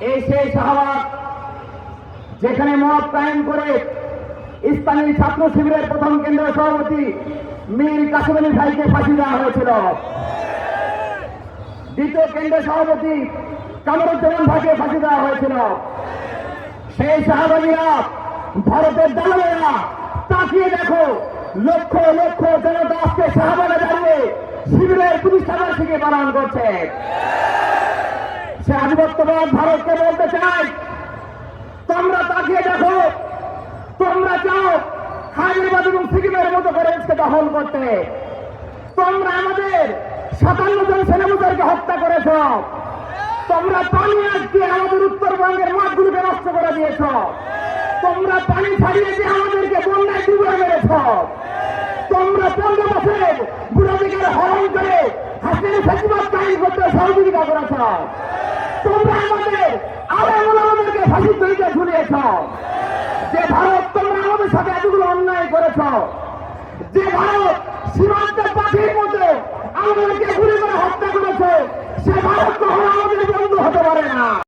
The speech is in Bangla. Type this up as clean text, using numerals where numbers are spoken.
এই সেই শাহবাগ যেখানে মত কায়েম করে ইসলামী ছাত্র শিবিরের প্রথম কেন্দ্রীয় সভাপতি মীর কাসেম আলী ভাইকে ফাঁসি দেওয়া হয়েছিল। দ্বিতীয় কেন্দ্রীয় সভাপতি কামরুজ্জামান ভাইকে ফাঁসি দেওয়া হয়েছিল। সেই শাহবাগীরা, ভারতের দালালেরা, তাকিয়ে দেখো, লক্ষ লক্ষ জনতা আজকে শাহবাগে দাঁড়িয়ে শিবিরের প্রতিষ্ঠাবার্ষিকী পালন করছে। সে আধিপত্যবাদ ভারতকে বলতে চায়, তোমরা তাকিয়ে দেখো, তোমরা চাও হায়দ্রাবাদ এবং সিকিমের মতো করে দেশকে দখল করতে। তোমরা আমাদের 57 জন সেনাপতিকে হত্যা করেছ। তোমরা পানি আজকে আমাদের উত্তরবঙ্গের মাঠগুলোকে নষ্ট করে দিয়েছ। তোমরা পানি ছাড়িয়ে দিয়ে আমাদেরকে বন্যায় ডুবে মেরেছ। তোমরা 15 বছরের বুড়াদিকের হরণ করে হাসিনা ফেসিবাদ কায়েম করতে সহযোগিতা করেছ। তোমরা আমাদের আমাদেরকে ফাঁসির দড়িতে ঝুলিয়েছ। যে ভারত তোমরা আমাদের সাথে এতগুলো অন্যায় করেছ, যে ভারত সীমান্তের পাখির মতো আমাদেরকে গুলি করে হত্যা করেছে, সে ভারত কখনো আমাদের বন্ধু হতে পারে না।